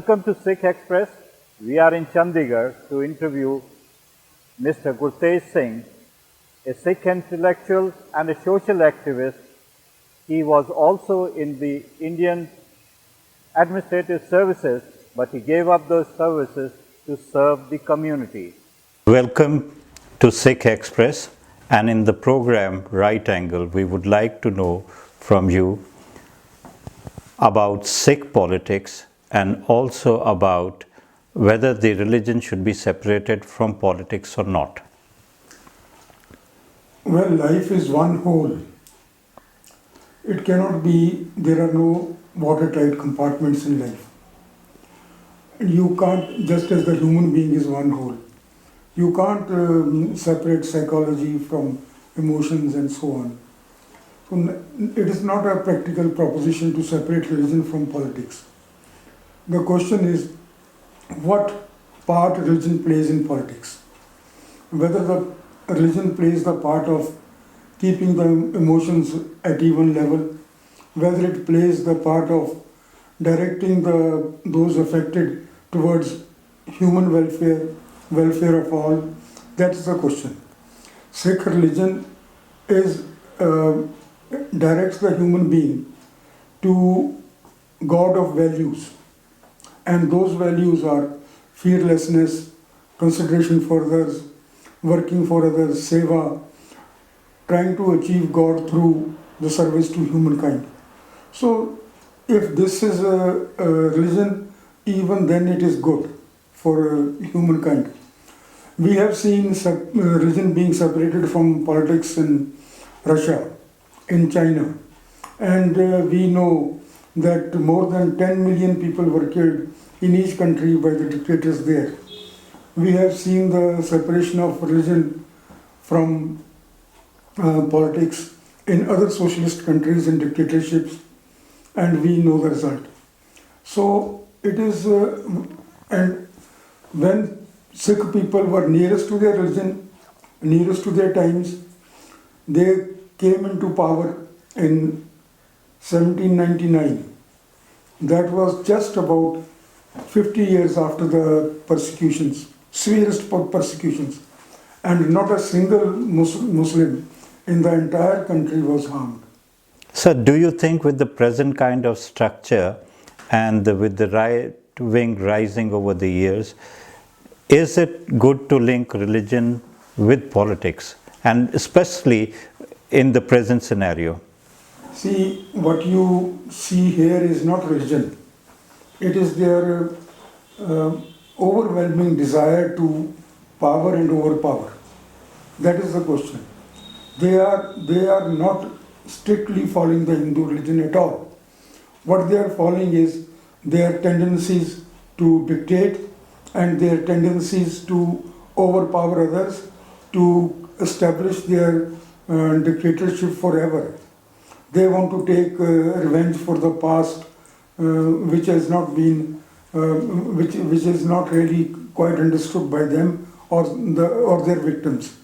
Welcome to Sikh Express. We are in Chandigarh to interview Mr. Gurtej Singh, a Sikh intellectual and a social activist. He was also in the Indian Administrative Services, but he gave up those services to serve the community. Welcome to Sikh Express, and in the program Right Angle, we would like to know from you about Sikh politics and also about whether the religion should be separated from politics or not. Well, life is one whole. It cannot be, there are no watertight compartments in life. You can't, just as the human being is one whole, you can't separate psychology from emotions and so on. So it is not a practical proposition to separate religion from politics. The question is what part religion plays in politics. Whether the religion plays the part of keeping the emotions at even level, whether it plays the part of directing those affected towards human welfare of all, that's the question. Sikh religion directs the human being to God of values, and those values are fearlessness, consideration for others, working for others, seva, trying to achieve God through the service to humankind. So if this is a religion, even then it is good for humankind. We have seen religion being separated from politics in Russia, in China, and we know that more than 10 million people were killed in each country by the dictators there. We have seen the separation of religion from politics in other socialist countries and dictatorships, and we know the result. So it is, and when Sikh people were nearest to their religion, nearest to their times, they came into power in 1799. That was just about 50 years after the persecutions, severest persecutions, and not a single Muslim in the entire country was harmed. So do you think with the present kind of structure and with the right wing rising over the years, is it good to link religion with politics, and especially in the present scenario? See, what you see here is not religion. It is their overwhelming desire to power and overpower. That is the question. They are not strictly following the Hindu religion at all. What they are following is their tendencies to dictate and their tendencies to overpower others, to establish their dictatorship forever. They want to take revenge for the past, which has not been, which is not really quite understood by them or their victims.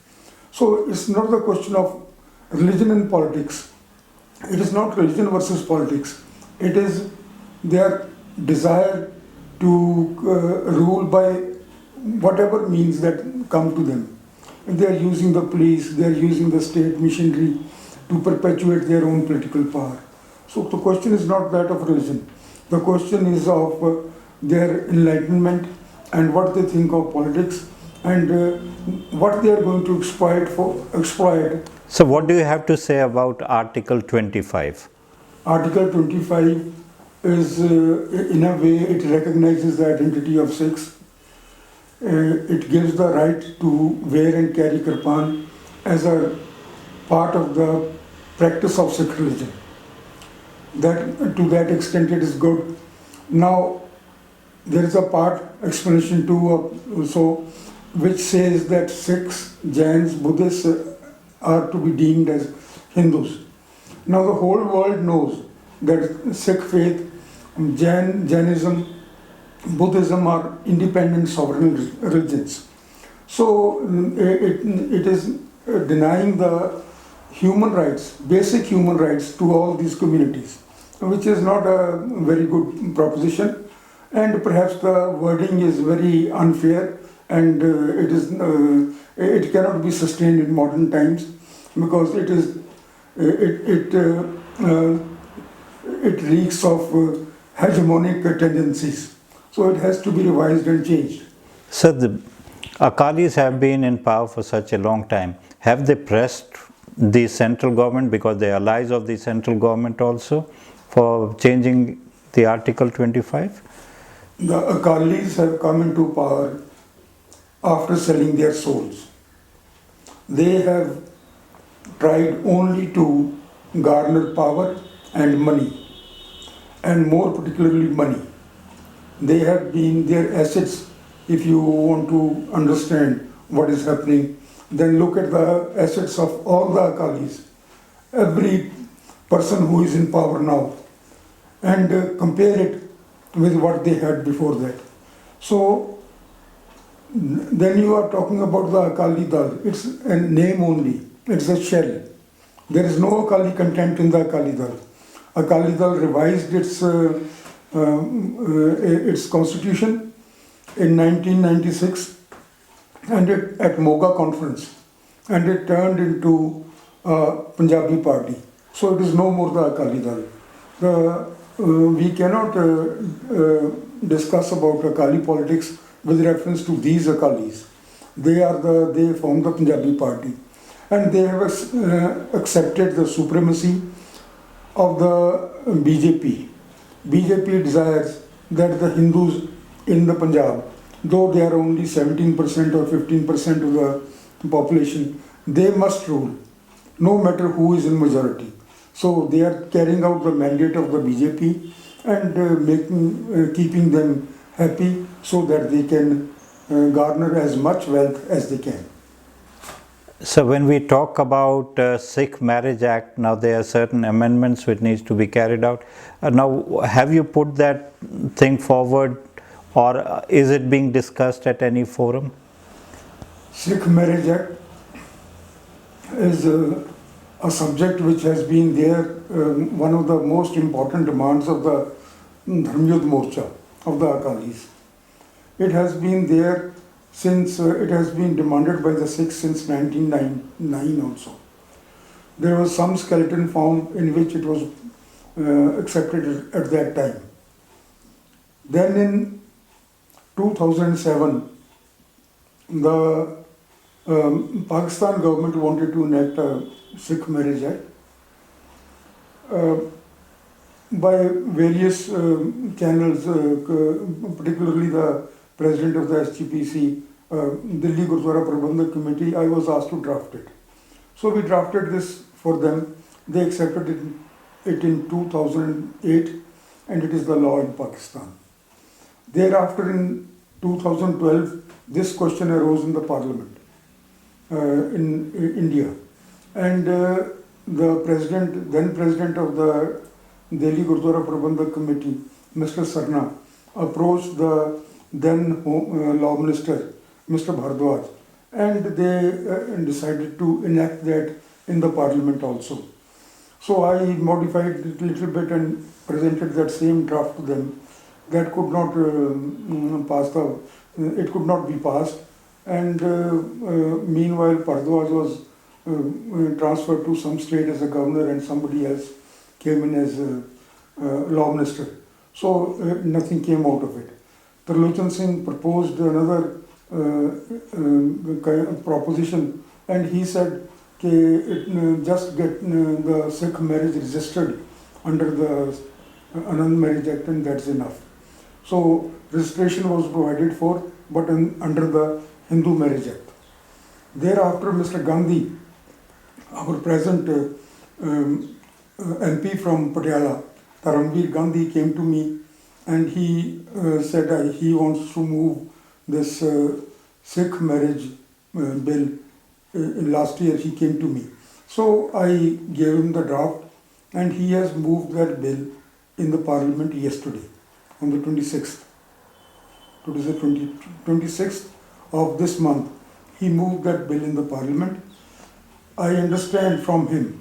So it's not the question of religion and politics. It is not religion versus politics. It is their desire to rule by whatever means that come to them. They are using the police, they are using the state machinery to perpetuate their own political power. So the question is not that of religion. The question is of their enlightenment and what they think of politics and what they are going to exploit. So what do you have to say about Article 25? Article 25 is, in a way, it recognizes the identity of Sikhs. It gives the right to wear and carry kirpan as a part of the practice of Sikh religion. That, to that extent, it is good. Now, there is a part, explanation 2 also, which says that Sikhs, Jains, Buddhists are to be deemed as Hindus. Now, the whole world knows that Sikh faith, Jainism, Buddhism are independent sovereign religions. So, it is denying the human rights, basic human rights to all these communities, which is not a very good proposition. And perhaps the wording is very unfair, and it cannot be sustained in modern times, because it reeks of hegemonic tendencies. So it has to be revised and changed. So the Akalis have been in power for such a long time. Have they pressed the central government, because they are allies of the central government also, for changing the Article 25? The Akalis have come into power after selling their souls. They have tried only to garner power and money, and more particularly money. They have been their assets. If you want to understand what is happening, then look at the assets of all the Akalis, every person who is in power now, and compare it with what they had before that. So then you are talking about the Akali Dal. It's a name only. It's a shell. There is no Akali content in the Akali Dal. Akali Dal revised its constitution in 1996, and at Moga conference, and it turned into a Punjabi party. So it is no more the Akali Dal. We cannot discuss about Akali politics with reference to these Akalis. They form the Punjabi party, and they have accepted the supremacy of the BJP. BJP desires that the Hindus in the Punjab, though they are only 17% or 15% of the population, they must rule, no matter who is in majority. So they are carrying out the mandate of the BJP and keeping them happy so that they can garner as much wealth as they can. So when we talk about Sikh Marriage Act, now there are certain amendments which needs to be carried out. Now, have you put that thing forward, or is it being discussed at any forum? Sikh Marriage Act is a subject which has been there, one of the most important demands of the Dharmyud Morcha of the Akalis. It has been there since, it has been demanded by the Sikhs since 1999 also. There was some skeleton found in which it was accepted at that time. Then in 2007, the Pakistan government wanted to enact a Sikh Marriage Act. By various channels, particularly the president of the SGPC, Delhi Gurtwara Prabandhak Committee, I was asked to draft it. So we drafted this for them. They accepted it in 2008, and it is the law in Pakistan. Thereafter, in 2012, this question arose in the parliament in India, and the then president of the Delhi Gurtwara Prabandhak Committee, Mr. Sarna, approached the then Law Minister, Mr. Bhardwaj, and they decided to enact that in the parliament also. So I modified it a little bit and presented that same draft to them. That could not it could not be passed, and meanwhile Bhardwaj was transferred to some state as a governor, and somebody else came in as a law minister. So nothing came out of it. Tarlochan Singh proposed another proposition, and he said, just get the Sikh marriage registered under the Anand Marriage Act, and that's enough. So registration was provided for, but under the Hindu Marriage Act. Thereafter, Mr. Gandhi, our present MP from Patiala, Taramveer Gandhi, came to me, and he said he wants to move this Sikh marriage bill. Last year he came to me. So I gave him the draft, and he has moved that bill in the parliament yesterday, on the 26th. It is the 26th of this month. He moved that bill in the parliament. I understand from him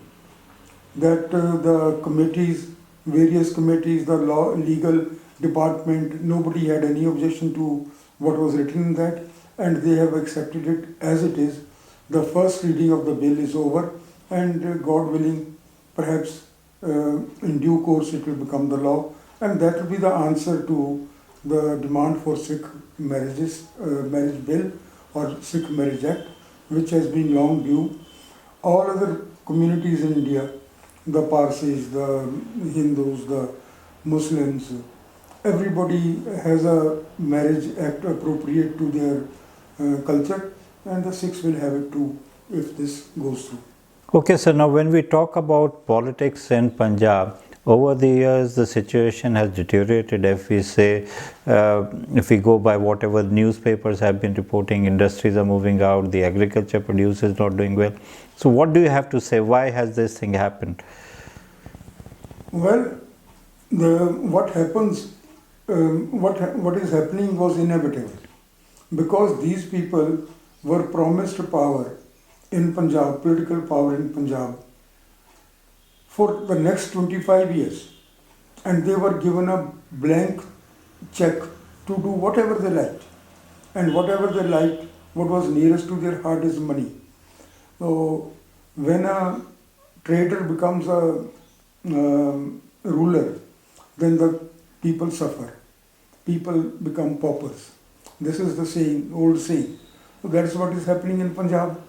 that the committees, various committees, the law, legal department, nobody had any objection to what was written in that, and they have accepted it as it is. The first reading of the bill is over, and God willing, perhaps in due course it will become the law, and that will be the answer to the demand for Sikh marriage bill or Sikh Marriage Act, which has been long due. All other communities in India, the Parsis, the Hindus, the Muslims, everybody has a marriage act appropriate to their culture, and the Sikhs will have it too if this goes through. Okay, so now when we talk about politics in Punjab, over the years the situation has deteriorated. If we say, if we go by whatever newspapers have been reporting, industries are moving out, the agriculture producer is not doing well. So what do you have to say? Why has this thing happened? Well, what happens, what is happening was inevitable, because these people were promised power in Punjab, political power in Punjab, for the next 25 years, and they were given a blank check to do whatever they liked, and whatever they liked, what was nearest to their heart is money. So when a trader becomes a ruler, then the people suffer. People become paupers. This is the saying, old saying. So that's what is happening in Punjab.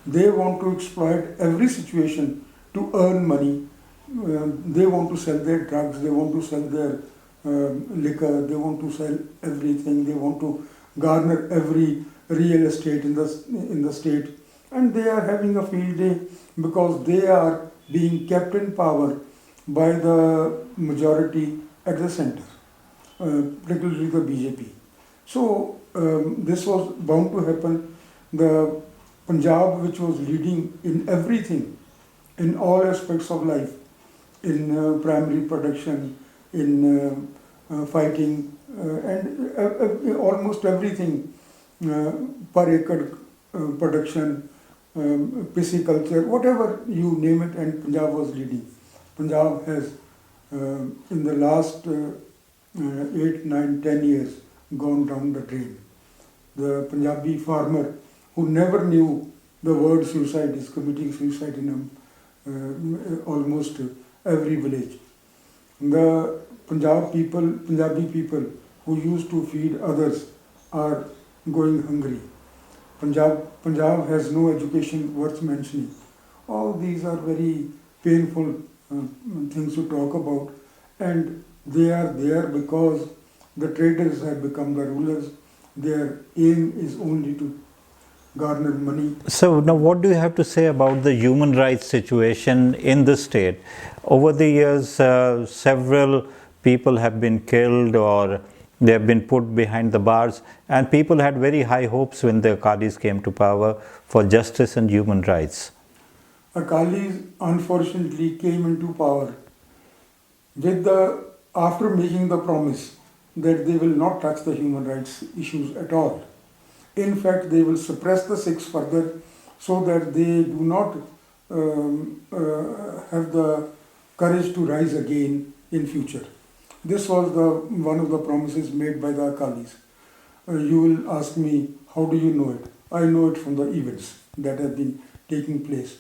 They want to exploit every situation to earn money. They want to sell their drugs, they want to sell their liquor, they want to sell everything, they want to garner every real estate in the state, and they are having a field day because they are being kept in power by the majority at the center, particularly the BJP. So this was bound to happen. The Punjab, which was leading in everything, in all aspects of life, in primary production, in fighting, and almost everything, per acre production, pisciculture, whatever you name it, and Punjab was leading. Punjab has, in the last 8, 9, 10 years, gone down the drain. The Punjabi farmer who never knew the word suicide is committing suicide in almost every village. The Punjabi people who used to feed others are going hungry. Punjab has no education worth mentioning. All these are very painful things to talk about, and they are there because the traders have become the rulers. Their aim is only to garner money. So now what do you have to say about the human rights situation in the state? Over the years, several people have been killed or they have been put behind the bars, and people had very high hopes when the Akalis came to power for justice and human rights. Akalis unfortunately came into power with after making the promise that they will not touch the human rights issues at all. In fact, they will suppress the Sikhs further so that they do not have the courage to rise again in future. This was one of the promises made by the Akalis. You will ask me, how do you know it? I know it from the events that have been taking place.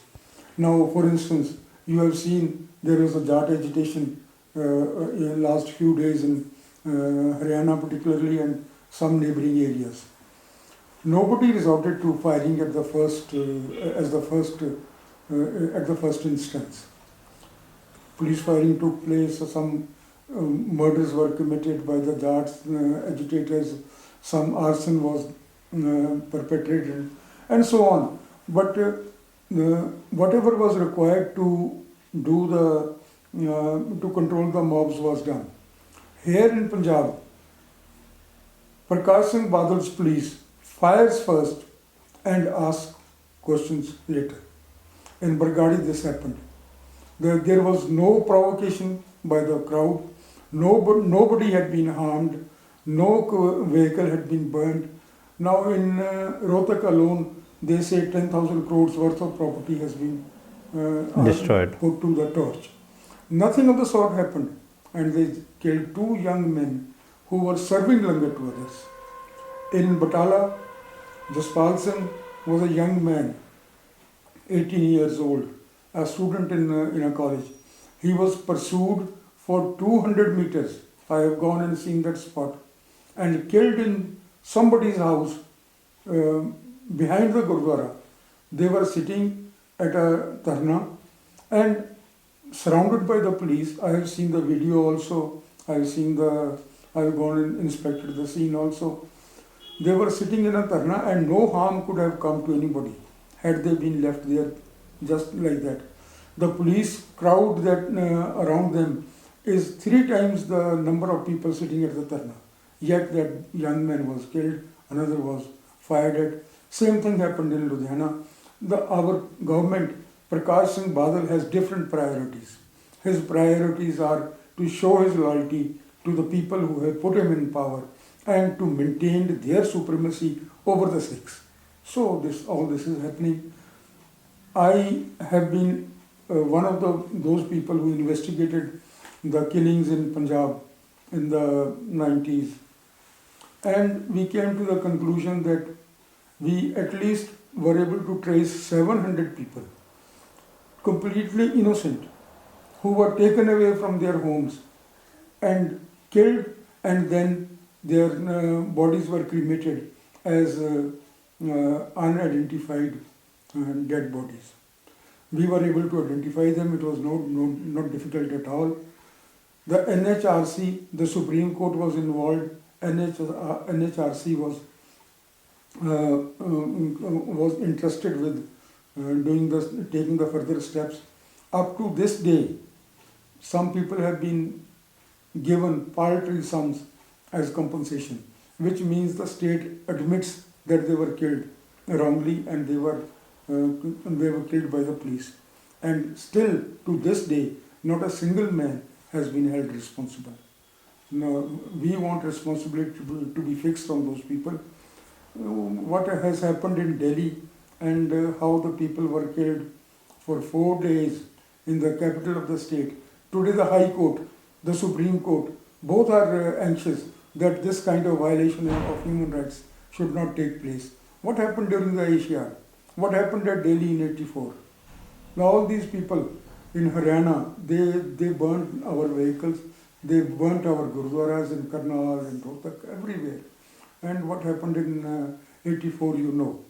Now, for instance, you have seen there was a Jat agitation in the last few days in Haryana particularly and some neighboring areas. Nobody resorted to firing at the first instance. Police firing took place. Some murders were committed by the Jats agitators. Some arson was perpetrated, and so on. But whatever was required to do to control the mobs was done. Here in Punjab, Prakash Singh Badal's police fires first and asks questions later. In Bargadi this happened. There was no provocation by the crowd. Nobody had been harmed. No vehicle had been burned. Now in Rohtak alone, they say 10,000 crores worth of property has been destroyed, put to the torch. Nothing of the sort happened, and they killed 2 young men who were serving langar to others. In Batala, Jaspal Singh was a young man, 18 years old, a student in a college. He was pursued for 200 meters. I have gone and seen that spot, and killed in somebody's house behind the Gurdwara. They were sitting at a dharna and surrounded by the police. I have seen the video also. I have gone and inspected the scene also. They were sitting in a dharna and no harm could have come to anybody had they been left there just like that. The police crowd that around them is 3 times the number of people sitting at the dharna. Yet that young man was killed, another was fired at. Same thing happened in Ludhiana. Our government, Prakash Singh Badal, has different priorities. His priorities are to show his loyalty to the people who have put him in power and to maintain their supremacy over the Sikhs. So all this is happening. I have been one of those people who investigated the killings in Punjab in the 90s. And we came to the conclusion that we at least were able to trace 700 people, completely innocent, who were taken away from their homes and killed, and then their bodies were cremated as unidentified dead bodies. We were able to identify them. It was not difficult at all. The NHRC, the Supreme Court was involved. NHRC was interested with taking the further steps. Up to this day, some people have been given paltry sums as compensation, which means the state admits that they were killed wrongly and they were killed by the police. And still, to this day, not a single man has been held responsible. Now, we want responsibility to be fixed on those people. What has happened in Delhi and how the people were killed for 4 days in the capital of the state. Today the High Court, the Supreme Court, both are anxious that this kind of violation of human rights should not take place. What happened during the Asiad? What happened at Delhi in '84? Now all these people in Haryana, they burnt our vehicles, they burnt our gurdwaras in Karnal and Rohtak, everywhere. And what happened in '84, you know.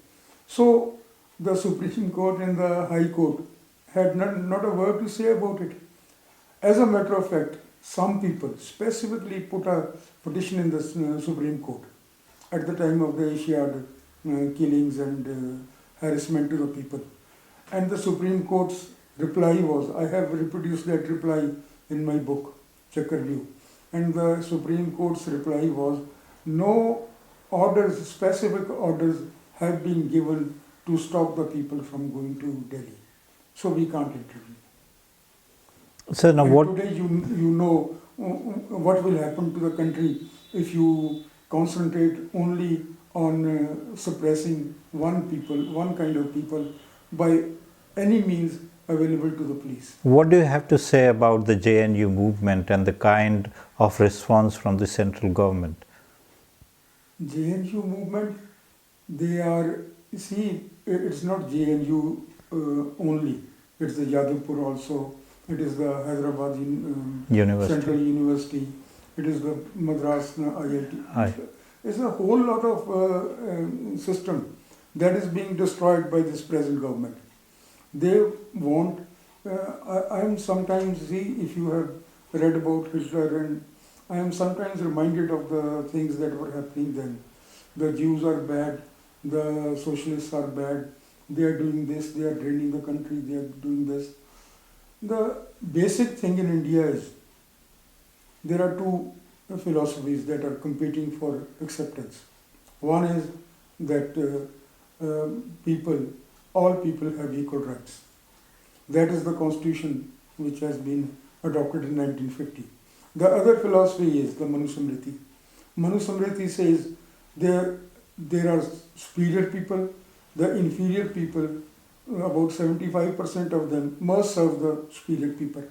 So the Supreme Court and the High Court had not a word to say about it. As a matter of fact, some people specifically put a petition in the Supreme Court at the time of the Asiad killings and harassment to the people. And the Supreme Court's reply was, I have reproduced that reply in my book, Chakar View. And the Supreme Court's reply was, no orders, specific orders have been given to stop the people from going to Delhi. So we can't intervene. So now what? Today you know what will happen to the country if you concentrate only on suppressing one kind of people by any means available to the police. What do you have to say about the JNU movement and the kind of response from the central government? JNU movement, they are, see, it's not JNU only. It's the Yadavpur also. It is the Hyderabad Central University. It is the Madras IIT. It's a whole lot of system that is being destroyed by this present government. They want, I am sometimes, see, if you have read about Hitler, and I am sometimes reminded of the things that were happening then. The Jews are bad, the socialists are bad, they are doing this, they are draining the country, they are doing this. The basic thing in India is, there are two philosophies that are competing for acceptance. One is that all people have equal rights. That is the constitution which has been adopted in 1950. The other philosophy is the Manusmriti. Manusmriti says there are superior people, the inferior people, about 75% of them must serve the superior people.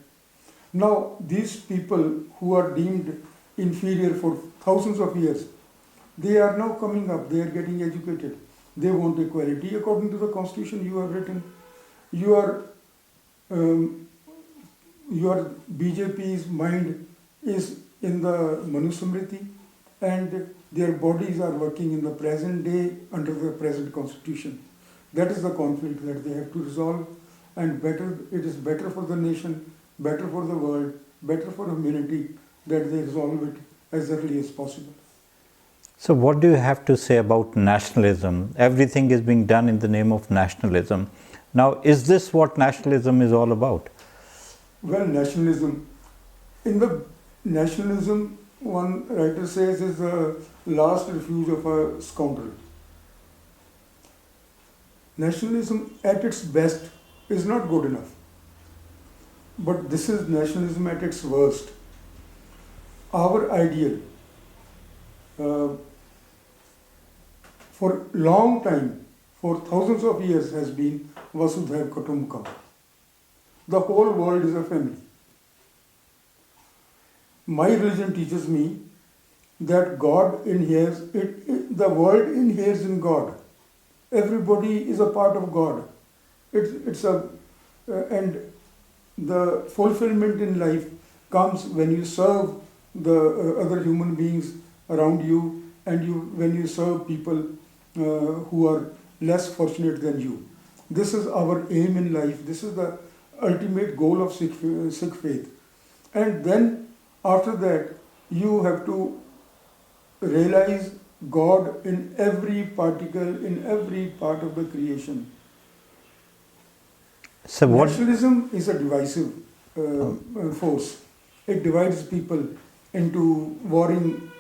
Now, these people who are deemed inferior for thousands of years. They are now coming up, they are getting educated. They want equality according to the constitution you have written. Your BJP's mind is in the Manusmriti, and their bodies are working in the present day under the present constitution. That is the conflict that they have to resolve, and it is better for the nation, better for the world, better for humanity that they resolve it as early as possible. So what do you have to say about nationalism? Everything is being done in the name of nationalism. Now, is this what nationalism is all about? Well, nationalism, one writer says, is the last refuge of a scoundrel. Nationalism at its best is not good enough. But this is nationalism at its worst. Our ideal, for long time, for thousands of years, has been Vasudhaiv Kutumbakam. The whole world is a family. My religion teaches me that God inheres, the world inheres in God. Everybody is a part of God. And the fulfillment in life comes when you serve the other human beings around you, and when you serve people who are less fortunate than you. This is our aim in life. This is the ultimate goal of Sikh faith. And then after that, you have to realize God in every particle, in every part of the creation. So Nationalism is a divisive force. It divides people into warring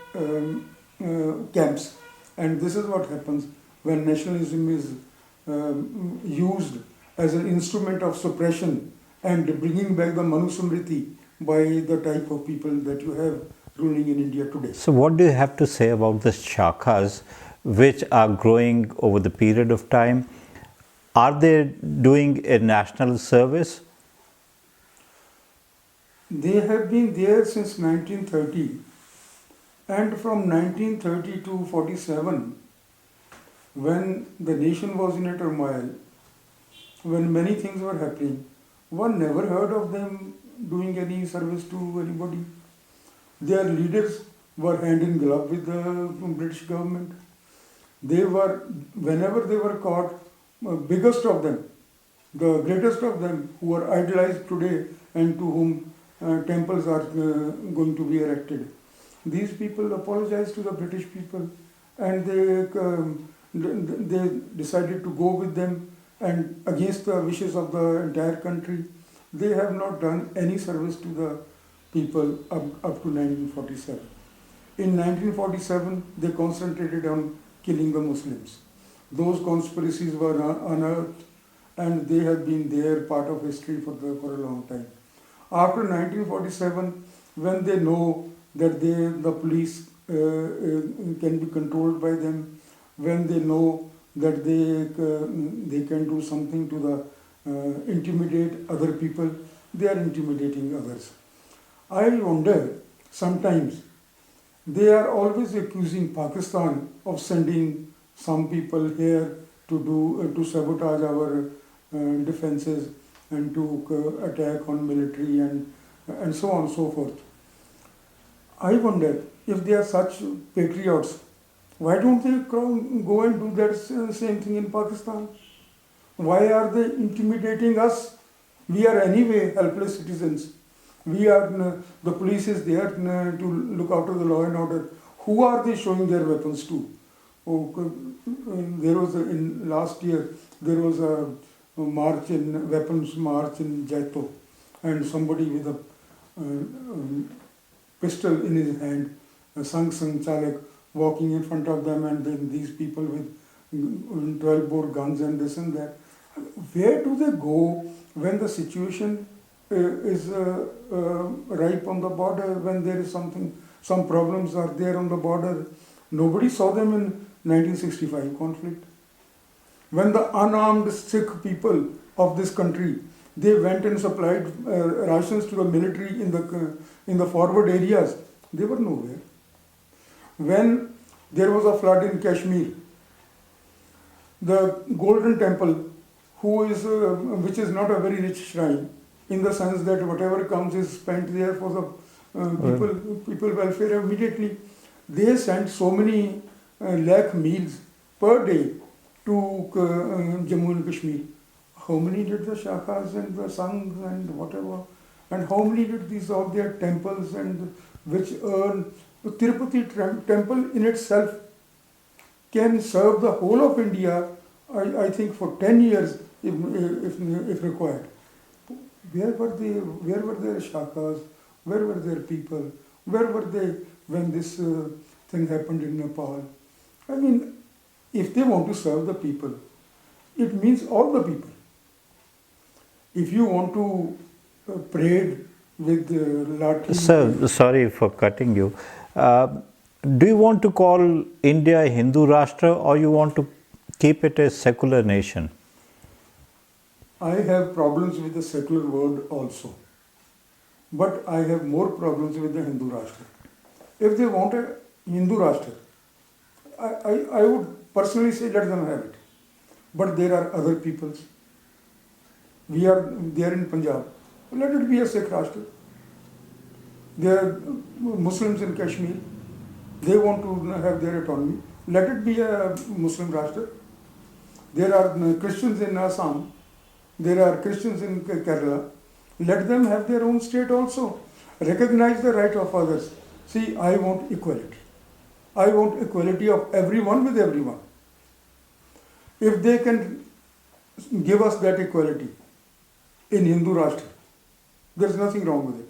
camps. And this is what happens when nationalism is used as an instrument of suppression and bringing back the Manusmriti by the type of people that you have ruling in India today. So what do you have to say about the shakhas which are growing over the period of time? Are they doing a national service? They have been there since 1930, and from 1930 to 47, when the nation was in a turmoil, when many things were happening, one never heard of them doing any service to anybody. Their leaders were hand in glove with the British government. They were, whenever they were caught, biggest of them, the greatest of them, who are idolized today and to whom temples are going to be erected. These people apologized to the British people, and they decided to go with them, and against the wishes of the entire country, they have not done any service to the people up to 1947. In 1947, they concentrated on killing the Muslims. Those conspiracies were unearthed, and they have been there, part of history for a long time. After 1947, when they know that the police can be controlled by them, when they know that they can do something to intimidate other people, they are intimidating others. I wonder, sometimes, they are always accusing Pakistan of sending some people here to sabotage our defenses and to attack on military and so on and so forth. I wonder, if they are such patriots, why don't they go and do that same thing in Pakistan? Why are they intimidating us? We are anyway helpless citizens. The police is there to look after the law and order. Who are they showing their weapons to? Last year, there was a weapons march in Jaipur, and somebody with a pistol in his hand, a Sang Chalak, walking in front of them, and then these people with 12-bore guns and this and that. Where do they go when the situation is ripe on the border, when there is some problems are there on the border? Nobody saw them in 1965 conflict. When the unarmed Sikh people of this country, they went and supplied rations to the military in the forward areas, They were nowhere. When there was a flood in Kashmir, the Golden Temple, which is not a very rich shrine, in the sense that whatever comes is spent there for the people welfare immediately. They sent so many lakh meals per day to Jammu and Kashmir. How many did the shakas and the sanghs and whatever, and how many did these of their temples and which earn? The Tirupati temple in itself can serve the whole of India, I think, for 10 years if required. Where were their shakas? Where were their people? Where were they when this thing happened in Nepal? I mean, if they want to serve the people, it means all the people. If you want to parade with lathi... Sir, sorry for cutting you. Do you want to call India a Hindu Rashtra, or you want to keep it a secular nation? I have problems with the secular word also. But I have more problems with the Hindu Rashtra. If they want a Hindu Rashtra, I would personally say let them have it. But there are other peoples. We are there in Punjab. Let it be a Sikh Rashtra. There are Muslims in Kashmir. They want to have their autonomy. Let it be a Muslim Rashtra. There are Christians in Assam. There are Christians in Kerala. Let them have their own state also. Recognize the right of others. See, I want equality. I want equality of everyone with everyone. If they can give us that equality in Hindu Rashtra, there's nothing wrong with it.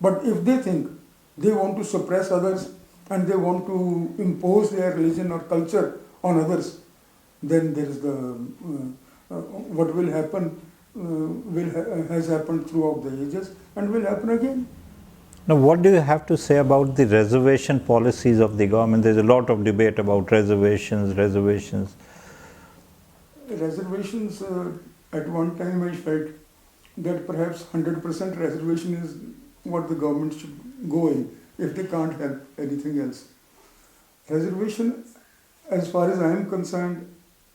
But if they think they want to suppress others and they want to impose their religion or culture on others, then there is what will happen has happened throughout the ages and will happen again. Now, what do you have to say about the reservation policies of the government? There's a lot of debate about reservations. Reservations, at one time I felt that perhaps 100% reservation is what the government should go in if they can't help anything else. Reservation, as far as I am concerned,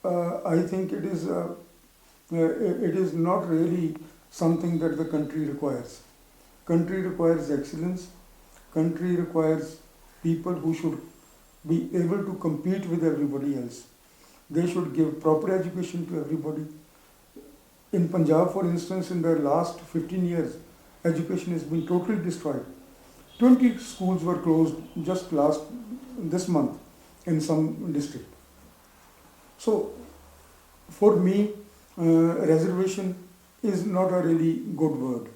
I think it is not really something that the country requires. Country requires excellence. Country requires people who should be able to compete with everybody else. They should give proper education to everybody. In Punjab, for instance, in the last 15 years, education has been totally destroyed. 20 schools were closed just this month in some district. So, for me, reservation is not a really good word.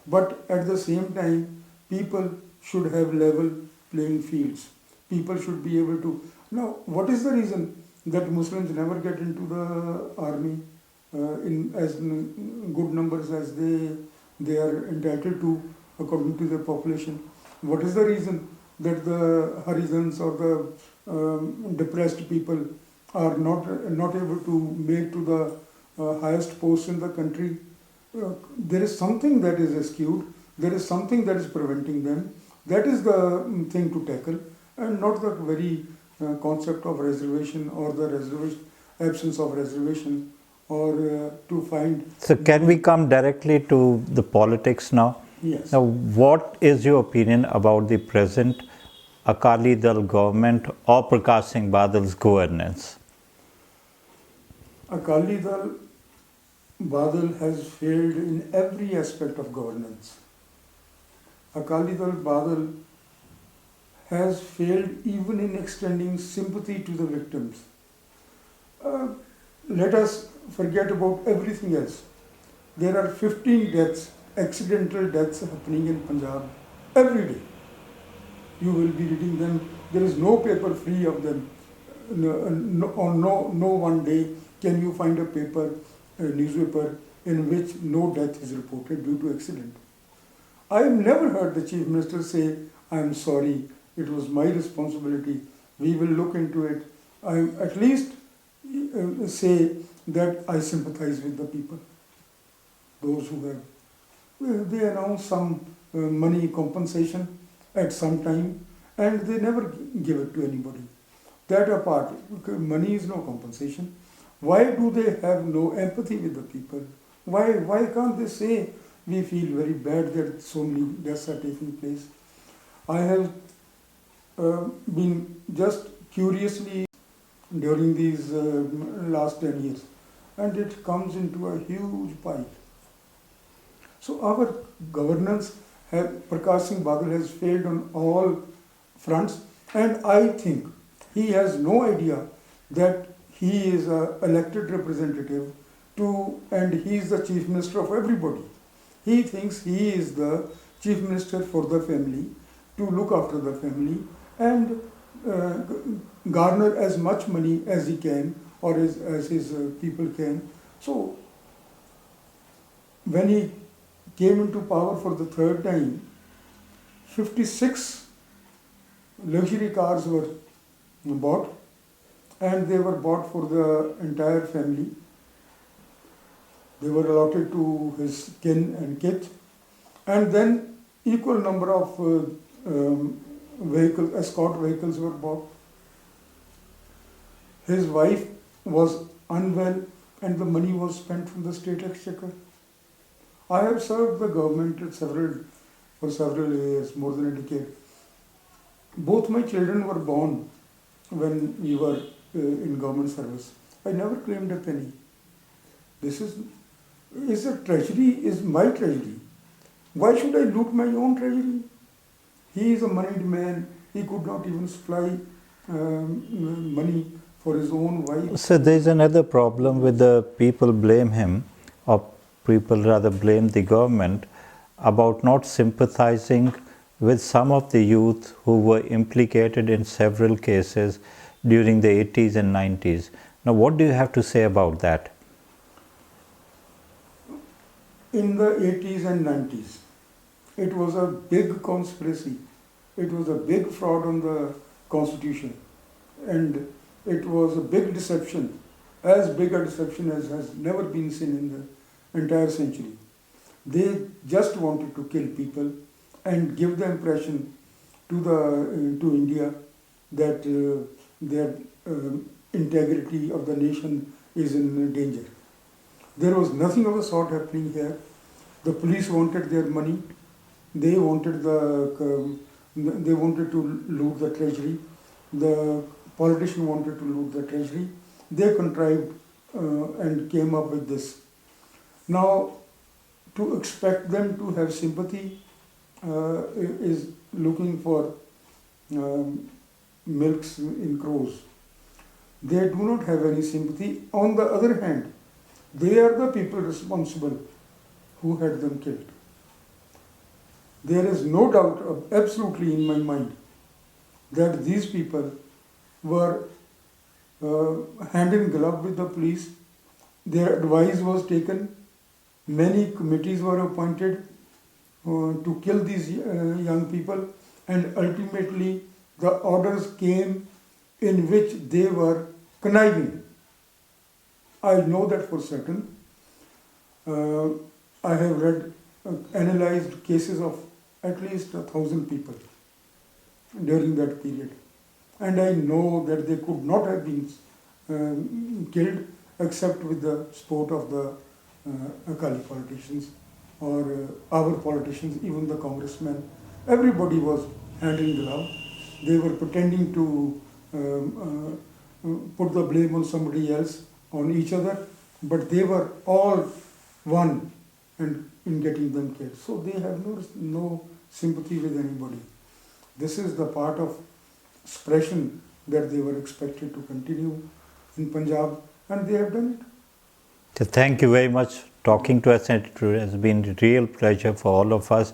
But at the same time, people should have level playing fields. People should be able to... Now, what is the reason that Muslims never get into the army in as good numbers as they are entitled to according to their population? What is the reason that the Harijans or the depressed people are not able to make to the highest posts in the country? There is something that is skewed. There is something that is preventing them. That is the thing to tackle, and not the very concept of reservation or the absence of reservation, or to find... So can we come directly to the politics now? Yes. Now, what is your opinion about the present Akali Dal government or Prakash Singh Badal's governance? Akali Dal Badal has failed in every aspect of governance. Akali Dal Badal has failed even in extending sympathy to the victims. Let us forget about everything else. There are 15 deaths, accidental deaths happening in Punjab every day. You will be reading them. There is no paper free of them. No one day can you find a newspaper in which no death is reported due to accident. I have never heard the Chief Minister say, I am sorry, it was my responsibility, we will look into it. I at least say that I sympathize with the people. Those who have, they announce some money compensation at some time, and they never give it to anybody. That apart, because money is no compensation. Why do they have no empathy with the people? Why can't they say, we feel very bad that so many deaths are taking place? I have been just curiously during these last 10 years, and it comes into a huge pile. So our governance, Prakash Singh Badal has failed on all fronts, and I think he has no idea that he is an elected representative and he is the chief minister of everybody. He thinks he is the chief minister for the family, to look after the family and garner as much money as he can, or as his people can. So when he came into power for the third time, 56 luxury cars were bought, and they were bought for the entire family. They were allotted to his kin and kith, and then equal number of escort vehicles were bought. His wife was unwell, and the money was spent from the state exchequer. I have served the government for several years, more than a decade. Both my children were born when we were in government service. I never claimed a penny. This is a treasury, is my treasury. Why should I loot my own treasury? He is a moneyed man. He could not even supply money for his own wife. So there's another problem with the people blame him, or people rather blame the government, about not sympathizing with some of the youth who were implicated in several cases during the 80s and 90s. Now, what do you have to say about that? In the 80s and 90s, it was a big conspiracy. It was a big fraud on the constitution. And it was a big deception, as big a deception as has never been seen in the entire century. They just wanted to kill people and give the impression to India that their integrity of the nation is in danger. There was nothing of the sort happening here. The police wanted their money. They wanted to loot the treasury. The politician wanted to loot the treasury. They contrived and came up with this. Now, to expect them to have sympathy is looking for milks in crows. They do not have any sympathy. On the other hand, they are the people responsible who had them killed. There is no doubt absolutely in my mind that these people were hand in glove with the police. Their advice was taken. Many committees were appointed to kill these young people, and ultimately the orders came in which they were conniving. I know that for certain. I have analyzed cases of at least 1,000 people during that period. And I know that they could not have been killed except with the support of the Akali politicians or our politicians, even the congressmen. Everybody was hand in glove. They were pretending to put the blame on somebody else, on each other, but they were all one in getting them killed. So they have no sympathy with anybody. This is the part of suppression that they were expected to continue in Punjab, and they have done it. So thank you very much. Talking to us, it has been a real pleasure for all of us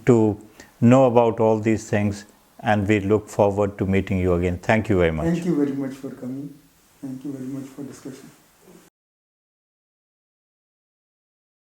to know about all these things, and we look forward to meeting you again. Thank you very much. Thank you very much for coming. Thank you very much for discussion.